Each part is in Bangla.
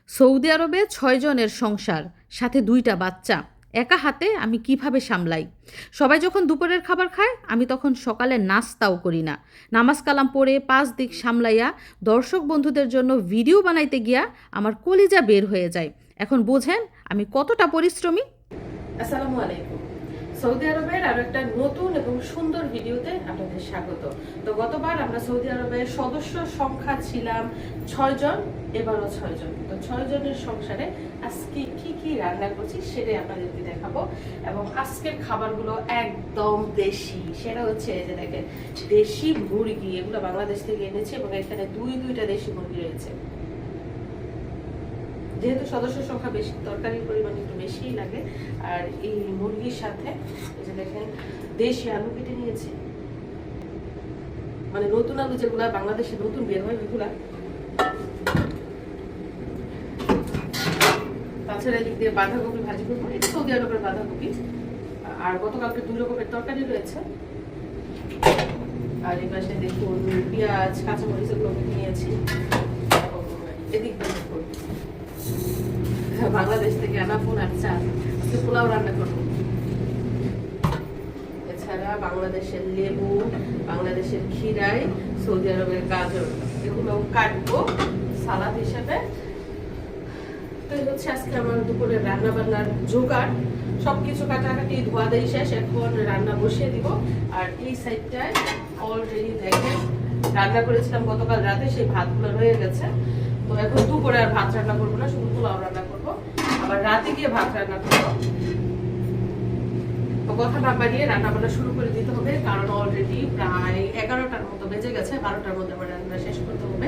সৌদি আরবে ৬ জনের সংসার, সাথে ২টা বাচ্চা। একা হাতে আমি কিভাবে সামলাই? সবাই যখন দুপুরের খাবার খায়, আমি তখন সকালে নাস্তাও করি না। নামাজ কালাম পড়ে ৫ দিক সামলাইয়া দর্শক বন্ধুদের জন্য ভিডিও বানাইতে গিয়া আমার কলিজা বের হয়ে যায়। এখন বোঝেন আমি কতটা পরিশ্রমী। আসসালামু আলাইকুম। সৌদি আরবের আরো একটা নতুন এবং সুন্দর ভিডিওতে আপনাদের স্বাগত। তো গতবার আমরা সৌদি আরবের সদস্য সংখ্যা ছিলাম ৬ জন, এবারও ৬ জন। তো ৬ জনের সংসারে আজকে কি কি রান্না করছি সেটাই আপনাদেরকে দেখাবো। এবং আজকের খাবারগুলো একদম দেশি। সেটা হচ্ছে এই যে দেখেন, দেশি মুরগি, এগুলো বাংলাদেশ থেকে এনেছি এবং এখানে দুইটা দেশি মুরগি রয়েছে। যেহেতু সদস্য সংখ্যা বেশি, তরকারির পরিমাণ একটু বেশিই লাগে। আর এই মুরগির সাথে এই যে দেখেন, দেশি আলু কেটে নিয়েছি, মানে নতুন আলু যেগুলা বাংলাদেশে নতুন বের হয় ওইগুলা। তাছাড়া এদিক দিয়ে বাঁধাকপি ভাজি করবো, এটা সৌদি আরবের বাঁধাকপি। আর গতকালকে 2 রকমের তরকারি রয়েছে। আর এই পাশে দেখুন পেঁয়াজ, কাঁচামরিচ এগুলো কেটে নিয়েছি। এদিক দিয়ে দেখুন বাংলাদেশ থেকে আনা পোলার চাল, পোলাও রান্না করবো। এছাড়া বাংলাদেশের লেবু, বাংলাদেশের খিরাই, সৌদি আরবের গাজর, এগুলো কাটবো সালাদ হিসেবে। তো এই হচ্ছে আজকে আমার দুপুরের রান্না বান্নার জোগাড়। সবকিছু কাটাকাটি ধোয়া দেই শেষ, এখন রান্না বসিয়ে দিব। আর এই সাইডটায় অলরেডি দেখেন রান্না করেছিলাম গতকাল রাতে, সেই ভাতগুলো রয়ে গেছে। তো এখন দুপুরে আর ভাত রান্না করবো না, শুধু পোলাও রান্না করবো। আবার রাতে গিয়ে ভাত রান্না করবো। তো কথা না বাড়িয়ে রান্না বান্না শুরু করে দিতে হবে, কারণ অলরেডি প্রায় 11টার মতো বেজে গেছে। 12টার মধ্যে আমার রান্না শেষ করতে হবে।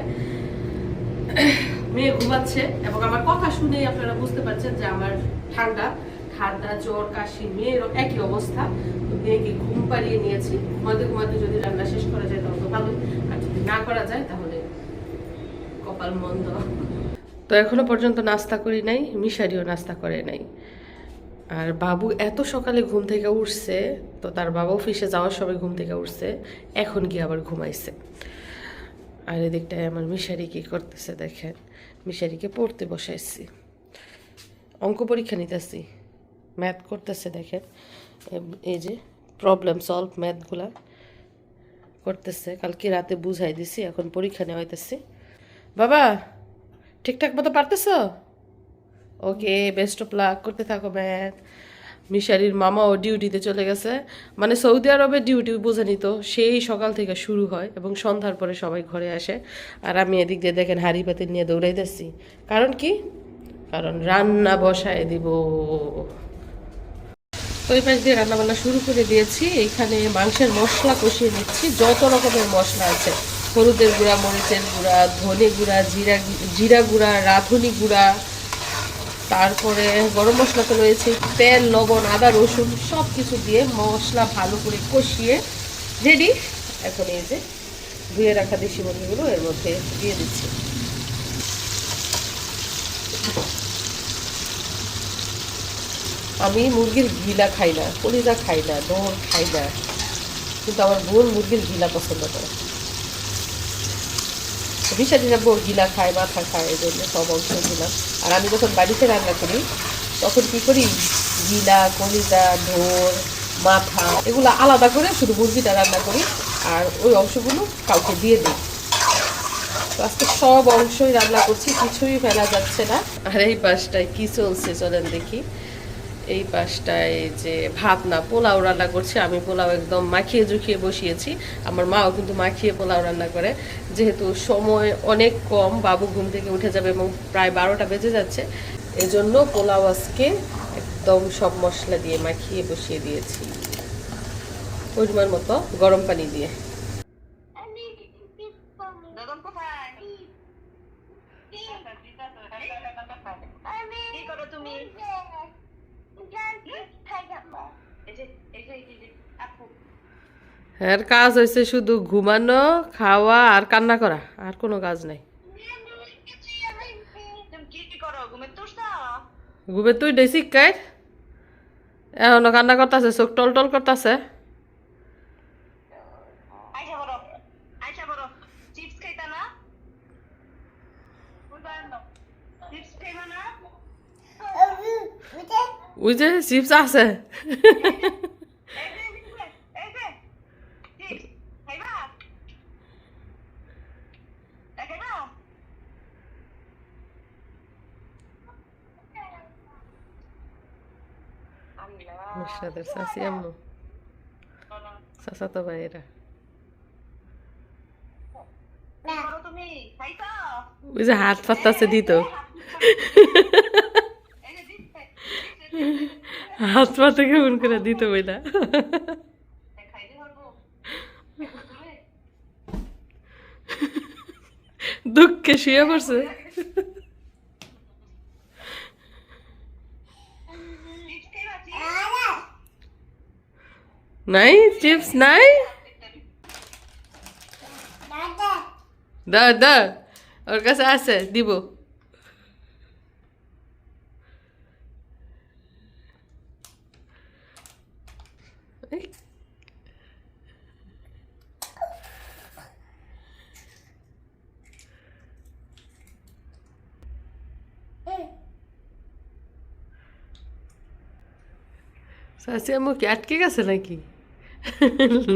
মেয়ে ঘুমাচ্ছে এবং আমার কথা শুনেই আপনারা বুঝতে পারছেন যে আমার ঠান্ডা ঠান্ডা জ্বর কাশি, মেয়েরও একই অবস্থা। তো মেয়েকে ঘুম পাড়িয়ে নিয়েছি। ঘুমাতে ঘুমাতে যদি রান্না শেষ করা যায় তাহলে তো ভালোই, আর যদি না করা যায় তাহলে কপাল মন্দ। তো এখনো পর্যন্ত নাস্তা করি নাই, মিশারিও নাস্তা করে নাই। আর বাবু এত সকালে ঘুম থেকে উঠছে, তো তার বাবা অফিসে যাওয়ার সময় ঘুম থেকে উঠছে, এখন কি আবার ঘুমাইছে। আর এদিকটায় আমার মিশারি কি করতেছে দেখেন, মিশারিকে পড়তে বসাইছি, অঙ্ক পরীক্ষা নিতেছি, ম্যাথ করতেছে দেখেন। এই যে প্রবলেম সলভ ম্যাথগুলা করতেছে, কালকে রাতে বুঝাই দিছি, এখন পরীক্ষা নেওয়াইতেছি। বাবা ঠিকঠাক মতো পারতেছ? ওকে, বেস্ট অফ লাক, করতে থাকো ম্যাথ। মিশারির মামাও ডিউটিতে চলে গেছে, মানে সৌদি আরবে ডিউটি বোঝে নিত, সেই সকাল থেকে শুরু হয় এবং সন্ধ্যার পরে সবাই ঘরে আসে। আর আমি এদিক দিয়ে দেখেন হাঁড়ি পাতিল নিয়ে দৌড়াইতেছি। কারণ কি? কারণ রান্না বসায় দিব। তো এই পাশ দিয়ে রান্না বান্না শুরু করে দিয়েছি। এইখানে মাংসের মশলা কষিয়ে নিচ্ছি, যত রকমের মশলা আছে, হলুদের গুঁড়া, মরিচের গুঁড়া, ধনে গুঁড়া, জিরা গুঁড়া, রাঁধুনি গুঁড়া, তারপরে গরম মশলা তো রয়েছে, তেল, লবণ, আদা, রসুন সব কিছু দিয়ে মশলা ভালো করে কষিয়ে রেডি। এখন এই যে ধুয়ে রাখা দেশি মুরগিগুলো এর মধ্যে দিয়ে দিচ্ছি। আমি মুরগির গিলা খাই না, কলিজা খাই না, দোড় খাই না, কিন্তু আমার বোন মুরগির গিলা পছন্দ করে। বিষাদিনা বোর গিলা খায়, মাথা খায়, এই জন্য সব অংশ দিলাম। আর আমি যখন বাড়িতে রান্না করি তখন কি করি, গিলা, কলিজা, ধোর, মাথা এগুলো আলাদা করে শুধু মুরগিটা রান্না করি, আর ওই অংশগুলো কাউকে দিয়ে দিই। তো আজকে সব অংশই রান্না করছি, কিছুই ফেলা যাচ্ছে না। আর এই পাশটায় কি চলছে চলেন দেখি। এই পাশটায় যে ভাত না, পোলাও রান্না করছে। আমি পোলাও একদম মাখিয়ে জুখিয়ে বসিয়েছি। আমার মাও কিন্তু মাখিয়ে পোলাও রান্না করে, যেহেতু সময় অনেক কম, বাবু ঘুম থেকে উঠে যাবে এবং প্রায় 12টা বেজে যাচ্ছে, এজন্য পোলাও আজকে একদম সব মশলা দিয়ে মাখিয়ে বসিয়ে দিয়েছি, পরিমাণ মতো গরম পানি দিয়ে। এর কাজ হয়েছে শুধু ঘুমানো, খাওয়া আর কান্না করা, আর কোনো কাজ নাই। ঘুমে তুই ডেসি কাই এখনো কান্না করতেছে, চোখ টল টল করতেছে। ওই যে চিপস আছে। মিশরাদের চাচি আম্মু, চাচাতো ভাইয়েরা। ওই যে হাত পাততাছে দিত, হাত পাতে কেমন করে দিত বইলা। দুঃখে শুয়ে পড়ছে। নাই চিপস নাই, দা ওর কাছে আছে দিব। চাচি আম্মু কি আটকে গেছে নাকি?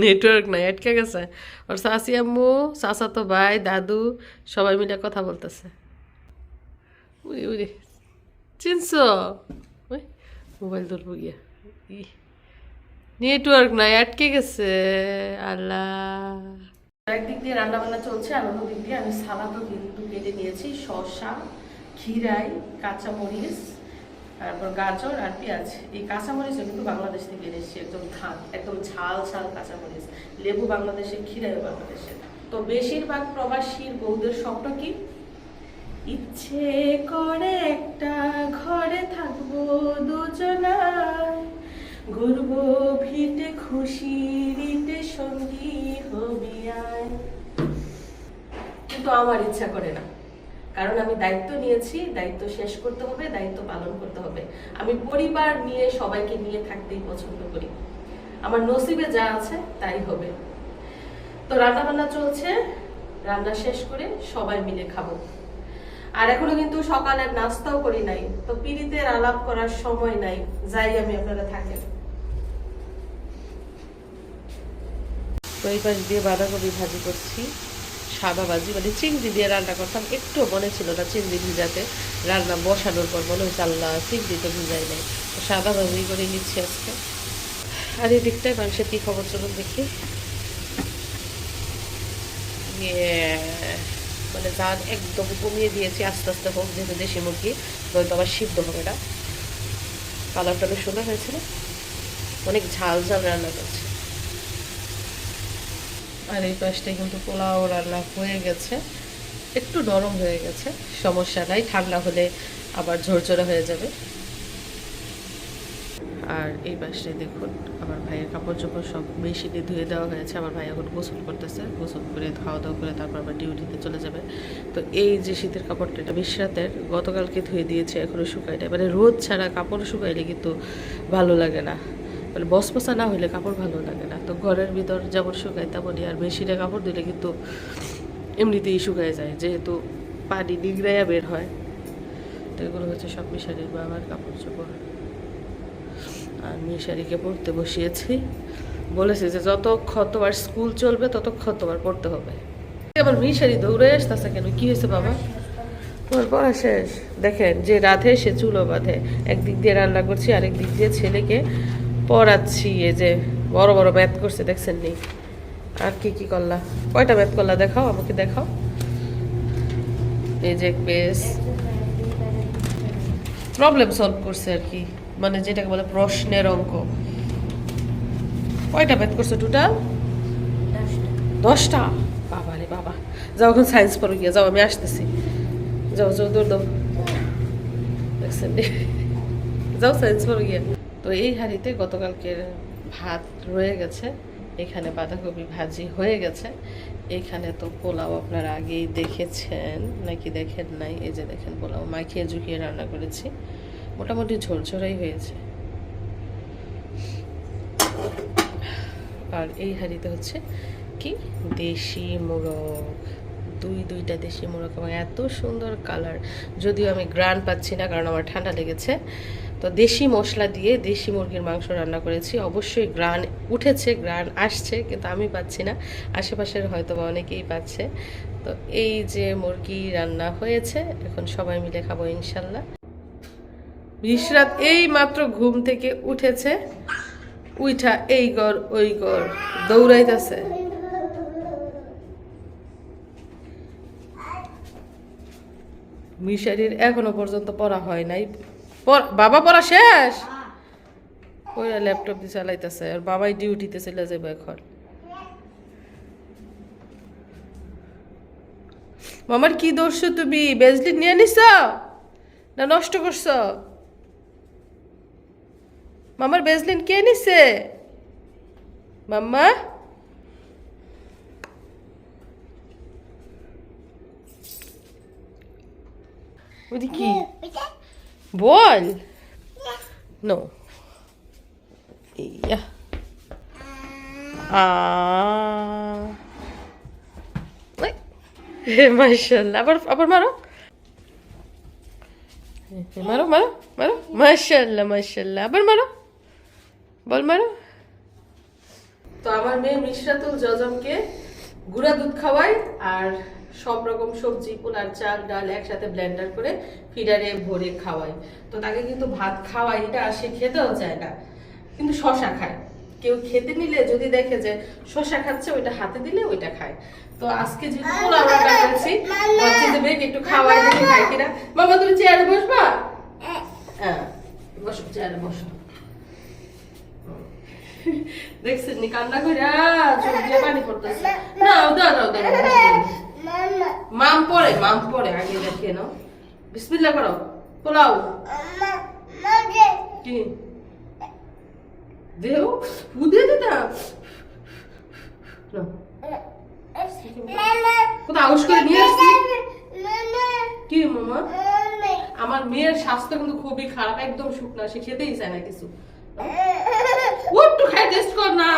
নেটওয়ার্ক নাই, আটকে গেছে। ওর চাচি আম্মু, চাচাতো ভাই, দাদু সবাই মিলে কথা বলতেছে। We we scenes? ওই মোবাইল ধরবো গিয়া, নেটওয়ার্ক নাই, আটকে গেছে। আল্লাহ, একদিক দিয়ে রান্না বান্না চলছে আর অন্য দিক দিয়ে আমি সালাদও কিন্তু কেটে নিয়েছি। শসা, খিরাই, কাঁচামরিচ, তারপর গাজর আর পেঁয়াজ। এই কাঁচামরিচও কিন্তু বাংলাদেশ থেকে এনেছি, একদম ঝাল ঝাল কাঁচামরিচ। লেবু বাংলাদেশে, খিরাইও বাংলাদেশে। তো বেশিরভাগ প্রবাসীর বউদের স্বপ্ন কি? ইচ্ছে করে একটা ঘরে থাকবো দুজনায়, ঘুরবো ভিটে খুশিতে সঙ্গী হবি আয়। কিন্তু আমার ইচ্ছা করে না, কারণ আমি দায়িত্ব নিয়েছি, দায়িত্ব শেষ করতে হবে, দায়িত্ব পালন করতে হবে। আমি পরিবার নিয়ে সবাইকে নিয়ে থাকতেই পছন্দ করি। আমার নসিবে যা আছে তাই হবে। তো রান্না বান্না চলছে, রান্না শেষ করে সবাই মিলে খাবো। আর এখনো কিন্তু সকালের নাস্তাও করি নাই, তো পিরিতের আলাপ করার সময় নাই। যাই আমি, আপনারা থাকেন। তো এই পাশ দিয়ে বাঁধাকপি ভাজি করছি, সাদা ভাজি, মানে চিংড়ি দিয়ে রান্না করতাম। একটু মনে ছিল না চিংড়ি ভিজাতে, রান্না বসানোর পর মনে হচ্ছে আল্লাহ চিংড়ি তো ভিজাই নাই। তো সাদা ভাজি করে নিচ্ছি আজকে। আর এই দিকটায় মানুষের কী খবর চলুন দেখি। মানে জান একদম কমিয়ে দিয়েছি, আস্তে আস্তে হোক, যেহেতু দেশি মুরগি, নয়তো আবার সিদ্ধ হবে না। কালারটা বেশ সুন্দর হয়েছিল, অনেক ঝাল ঝাল রান্না করছে। আর এই পাশটায় কিন্তু পোলাও রান্না হয়ে গেছে, একটু নরম হয়ে গেছে, সমস্যা নাই, ঠান্ডা হলে আবার ঝরঝরে হয়ে যাবে। আর এই পাশটায় দেখুন আমার ভাইয়ের কাপড় চোপড় সব মেশিনে ধুয়ে দেওয়া হয়েছে। আমার ভাই এখন গোসল করতেছে, গোসল করে খাওয়া দাওয়া করে তারপর আবার ডিউটিতে চলে যাবে। তো এই যে শীতের কাপড়টা, এটা বিশরাতের, গতকালকে ধুয়ে দিয়েছে, এখনও শুকায় না। মানে রোদ ছাড়া কাপড় শুকাইলে কিন্তু ভালো লাগে না, মানে বসবসা না হলে কাপড় ভালো লাগে না। তো ঘরের ভিতর যেমন শুকায় তেমনই, আর মেশিনে কাপড় দিলে কিন্তু এমনিতেই শুকায় যায়, যেহেতু পানি নিগড়াইয়া বের হয়। তো এগুলো হচ্ছে সব মিশারির বাবার কাপড় চোপড়। আর মিশারিকে পড়তে বসিয়েছি, বলেছে যে যতক্ষণ তোমার স্কুল চলবে ততক্ষণ তোমার পড়তে হবে। আবার মিশারি দৌড়ে আসতেছে কেন? কি হয়েছে বাবা? তোমার পড়া শেষ? দেখেন যে রাধে সে চুলো বাঁধে, একদিক দিয়ে রান্না করছি, আরেক দিক দিয়ে ছেলেকে পড়াচ্ছি। এই যে বড় বড় ম্যাথ করছে, দেখছেন নি? আর কি কি করলা? কয়টা ম্যাথ করলা দেখাও, আমাকে দেখাও। এই যে পেস প্রবলেম সলভ করছে আর কি, মানে যেটাকে বলে প্রশ্নের অঙ্ক। কয়টা ম্যাথ করছে টোটাল? 10টা। বাবা রে বাবা, যাও এখন সায়েন্স পড়ো গিয়ে, যাও আমি আসতেছি। যাও যাও দৌড় দাও, দেখছেন নি? যাও সায়েন্স পড়ো গিয়ে। তো এই হাঁড়িতে গতকালকে ভাত রয়ে গেছে, এখানে বাঁধাকপি ভাজি হয়ে গেছে, এখানে তো পোলাও আপনারা আগেই দেখেছেন নাকি দেখেন নাই? এই যে দেখেন পোলাও মাখিয়ে ঝুঁকিয়ে রান্না করেছি, মোটামুটি ঝরঝরাই হয়েছে। আর এই হাঁড়িতে হচ্ছে কি, দেশি মোরগ, দুইটা দেশি মোরগ এবং এত সুন্দর কালার। যদিও আমি গ্রান পাচ্ছি না কারণ আমার ঠান্ডা লেগেছে। তো দেশি মশলা দিয়ে দেশি মুরগির মাংস রান্না করেছি। অবশ্যই গ্রান উঠেছে, গ্রান আসছে, কিন্তু আমি পাচ্ছি না, আশেপাশের হয়তো বা অনেকেই পাচ্ছে। তো এই যে মুরগি রান্না হয়েছে, এখন সবাই মিলে খাবো ইনশাল্লাহ। বিশরাত এই মাত্র ঘুম থেকে উঠেছে, উইঠা এই ঘর ওই ঘর দৌড়াইতেছে। মিশারির এখনো পর্যন্ত পড়া হয় নাই। বাবা পড়া শেষ, ওরা ল্যাপটপ দিয়ে চালাইতেছে, আর বাবাই ডিউটিতে চলে যাবে এখন। মামার কি দোষ? তুমি বেজলি নিয়ে নিছ না নষ্ট করছ? মামার বেজলিন কে নিছে? মাম্মা ওদি কি বল? নো ইয়া মাশাআল্লাহ, আবার আবার মারো মারো মারো মারো, মাশাআল্লাহ মাশাআল্লাহ, আবার মারো, বল মারো। তো আমার মেয়ে মিশরাতুল জজমকে গুঁড়া দুধ খাওয়াই আর সব রকম সবজি, পোলার চাল ডাল একসাথে ব্লেন্ডার করে ফিডারে ভরে খাওয়াই। তো তাকে কিন্তু ভাত খাওয়াই, এটা সে খেতেও চায় না, কিন্তু শশা খায়। কেউ খেতে নিলে যদি দেখে যে শশা খাচ্ছে, ওইটা হাতে দিলে ওইটা খায়। তো আজকে যে পোলাও রান্না করেছি, ভাবছি যে মেয়েকে একটু খাওয়াই দেখে খায় কিনা। মামা তুমি চেয়ারে বসবা? হ্যাঁ বসো, চেয়ারে বসো। দেখছেন নি কান্না করে চোখ দিয়ে পানি পড়তেছে। না দাও দাও দাও, মাম পরে আগে দেখে নাও। বিসমিল্লাহ করো, পোলাও কি দেও উদে দিতা কোথা আউশ করে নিয়ে আসছি। কি মামা? আমার মেয়ের স্বাস্থ্য কিন্তু খুবই খারাপ, একদম শুকনা, সে খেতেই চায় না কিছু। একটু খাই টেস্ট কর না।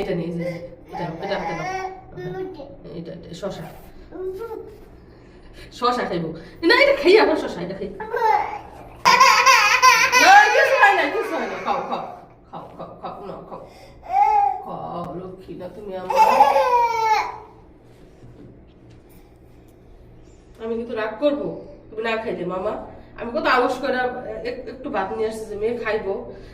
এটা নিয়ে যা, এটা শশা শশা খাইবো না, এটা খাই আবার শশা, এটা খাই। কিছু হয় না, কিছু হয় না, খাও খাও খাও খাও খাও না খাও খাও, লক্ষ্মী না তুমি আমার। আমি কিন্তু রাগ করবো তুমি না খাইলে মামা। আমি কত আওয়াজ করে একটু ভাত নিয়ে আসছি যে মেয়ে খাইবো,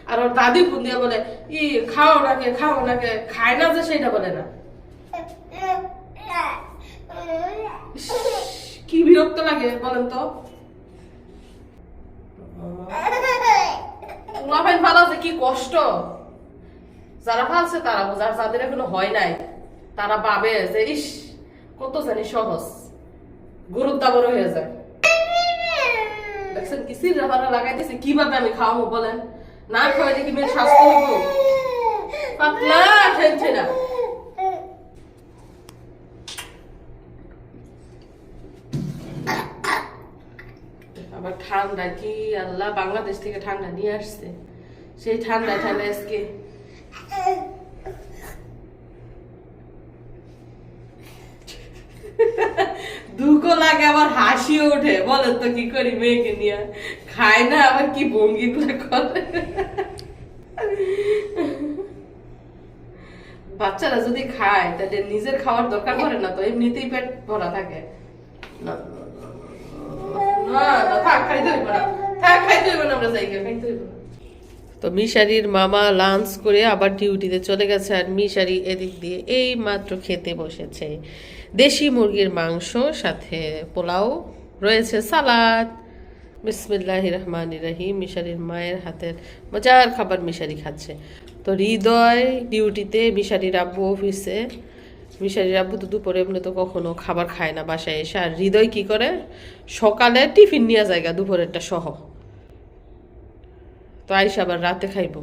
আর ওর দাদি ফোন দিয়ে বলে ই খাও নাকে খাও নাকে, খায় না যে সেটা বলে না। কি বিরক্ত লাগে বলেন তো। পোলাপাইন ফালাতে কি কষ্ট, যারা ফালছে তারা বোঝার, যাদের এখনো হয় নাই তারা ভাবে যে ইস কত জানি সহজ, গরুর দাবর হয়ে যায়। দেখছেন কি সির রাফারা লাগাইতেছে, কিভাবে আমি খাওয়াবো বলেন? না খাওয়াইলে কি মেয়ের স্বাস্থ্য হইব? পাতলা খেলছে না। আবার ঠান্ডা কি আল্লাহ বাংলাদেশ থেকে ঠান্ডা নিয়ে আসছে, সেই ঠান্ডা ঠান্ডা আজকে দুঃখ লাগে আবার হাসিও ওঠে। বলেন তো কি করি মেয়েকে নিয়ে? খায় না আবার কি ভঙ্গি গুলো করে। বাচ্চারা যদি খায় তাহলে নিজের খাওয়ার দরকার পড়ে না, তো এমনিতেই পেট ভরা থাকে। না না থাক, খাইতে হইব না, থাক খাইতে হইব না, আমরা জায়গা খাইতে হইব না। তো মিশারির মামা লাঞ্চ করে আবার ডিউটিতে চলে গেছে, আর মিশারি এদিক দিয়ে এই মাত্র খেতে বসেছে দেশি মুরগির মাংস, সাথে পোলাও, রয়েছে সালাদ। বিসমিল্লাহির রহমানির রহিম। মিশারির মায়ের হাতের মজার খাবার মিশারি খাচ্ছে। তো হৃদয় ডিউটিতে, মিশারির আব্বু অফিসে। মিশারির আব্বু তো দুপুরে এমনি তো কখনো খাবার খায় না বাসায় এসে, আর হৃদয় কি করে সকালে টিফিন নিয়ে যায় দুপুরেরটা সহ। তো আইসা আবার রাতে খাইব,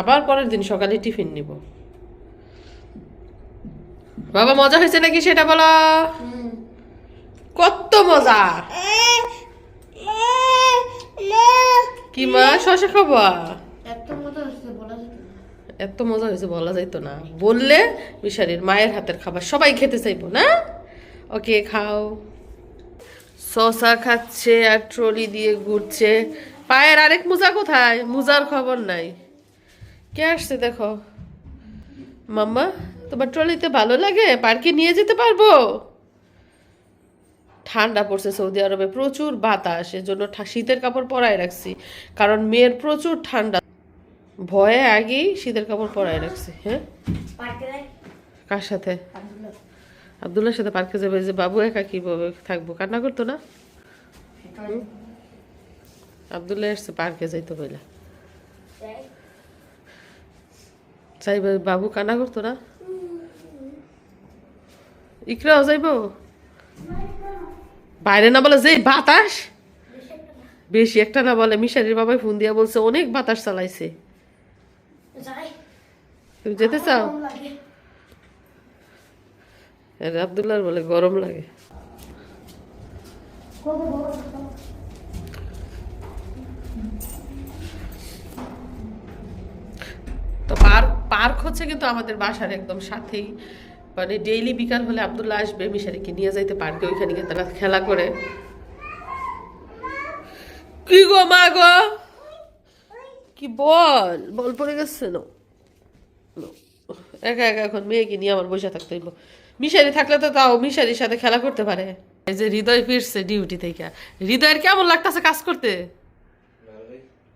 আবার পরের দিন সকালে টিফিন নিব। বাবা মজা হয়েছে নাকি সেটা বলো? কত মজা। কি মা শশা খাবা? এত মজা হয়েছে বলা যাইতো না, বললে মিশারির মায়ের হাতের খাবার সবাই খেতে চাইবো না। ওকে খাও। শসা খাচ্ছে আর ট্রলি দিয়ে ঘুরছে। পায়ের আরেক মোজা কোথায়? মোজার খবর নাই। কে আসছে দেখো। মাম্মা তোমার ট্রলিতে ভালো লাগে? পার্কে নিয়ে যেতে পারবো? ঠান্ডা পড়ছে সৌদি আরবে, প্রচুর বাতাস, এজন্য শীতের কাপড় পরায় রাখছি, কারণ মেয়ের প্রচুর ঠান্ডা। ভয়ে আগেই শীতের কাপড় পরায় রাখছি। হ্যাঁ, কার সাথে? আব্দুল্লাহর সাথে পার্কে যাবে। যে বাবু একা কিভাবে থাকবো, কান্না করতো না? আব্দুল্লাহ এসছে পার্কে যাইতো বইলা, চাইবে বাবু কান্না করতো না? ইকরাও যাইব বাইরে, না বলে যে বাতাস বেশি একটা না বলে। মিশারির বাবাই ফোন দিয়া বলছে অনেক বাতাস চালাইছে। তুমি যেতে চাও? আব্দুল্লাহর বলে গরম লাগে। তো পার্ক হচ্ছে কিন্তু আমাদের বাসার একদম সাথেই, মানে ডেইলি বিকাল হলে আব্দুল্লাহ আসবে মিশারিকে নিয়ে যাইতে পার্কে, ওইখানে গিয়ে তারা খেলা করে। কি গো মা গো, কি বল বল পড়ে গেছে না? একা একা এখন মেয়েকে নিয়ে আমার বসে থাকতে হইব। মিশারি থাকলে তো তাও মিশারির সাথে খেলা করতে পারে। এই যে হৃদয় ফিরছে ডিউটি থেকে, হৃদয়ের কেমন লাগতেছে কাজ করতে?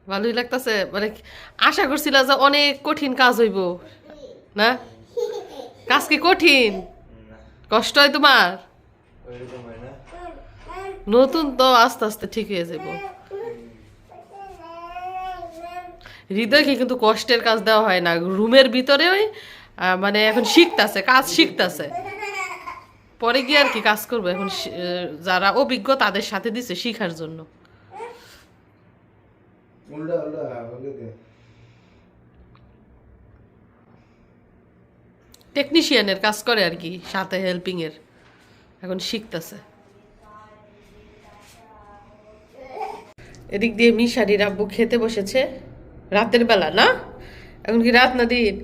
ভালোই লাগতেছে। মানে আশা করছিল যে অনেক কঠিন কাজ হইব না? কাজ কি কঠিন? কষ্ট হয় তোমার? নতুন তো আস্তে আস্তে ঠিক হয়ে যাব। হৃদয়কে কিন্তু কষ্টের কাজ দেওয়া হয় না, রুমের ভিতরে ওই মানে এখন শিখতেছে, কাজ শিখতেছে, পরে গিয়ে আর কি কাজ করবো। এখন যারা অভিজ্ঞ তাদের সাথে দিছে শিখার জন্য। টেকনিশিয়ানের কাজ করে আর কি, সাথে হেল্পিং এর, এখন শিখতেছে। এদিক দিয়ে মিশারির আব্বু খেতে বসেছে রাতের বেলা। না এখন কি রাত না দিন?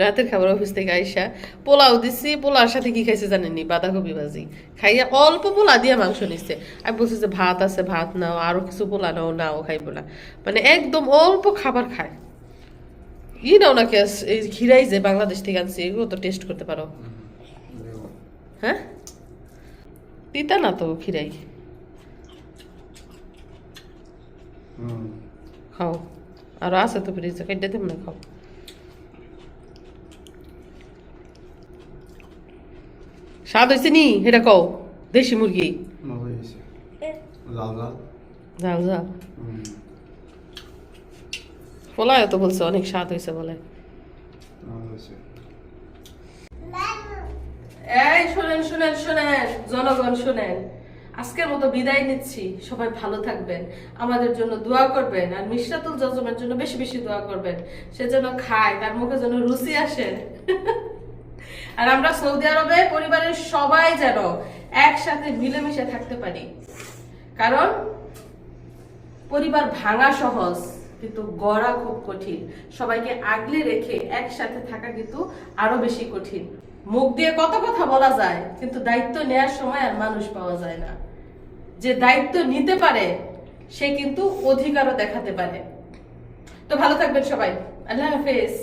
রাতের খাবার অফিস থেকে আইসা পোলাও দিছি। পোলার সাথে কি খাইছে জানেননি? বাঁধাকপি ভাজি খাইয়া অল্প পোলা দিয়ে মাংস নিচ্ছে। আমি বলছি যে ভাত আছে, ভাত নাও, আরো কিছু পোলা নাও, নাও খাইবো না, মানে একদম অল্প খাবার খায়। নাও নাকি এই খিরাই যে বাংলাদেশ থেকে আনছি, এগুলো তো টেস্ট করতে পারো। হ্যাঁ, তিতা না তো খিরাই, খাও। আরো আছে তো ফ্রিজে, কেটে দেব না, খাও। স্বাদ হয়েছে নি? এটা কও। দেশি মুরগি ঝাল ঝাল পোলায় তো বলছে অনেক স্বাদ হয়েছে বলে। এই শোনেন শোনেন শোনেন জনগণ শোনেন, আজকের মতো বিদায় নিচ্ছি। সবাই ভালো থাকবেন, আমাদের জন্য দোয়া করবেন, আর মিশরাতুল জজমের জন্য বেশি বেশি দোয়া করবেন। সে যেন খায়, তার মুখে যেন রুচি আসে। আর আমরা সৌদি আরবে পরিবারের সবাই যেন একসাথে মিলেমিশে থাকতে পারি, কারণ পরিবার ভাঙা সহজ কিন্তু গড়া খুব কঠিন। সবাইকে আগলে রেখে একসাথে থাকা কিন্তু আরো বেশি কঠিন। মুখ দিয়ে কত কথা বলা যায়, কিন্তু দায়িত্ব নেওয়ার সময় আর মানুষ পাওয়া যায় না। যে দায়িত্ব নিতে পারে সে কিন্তু অধিকারও দেখাতে পারে। তো ভালো থাকবেন সবাই, আল্লাহ হাফেজ।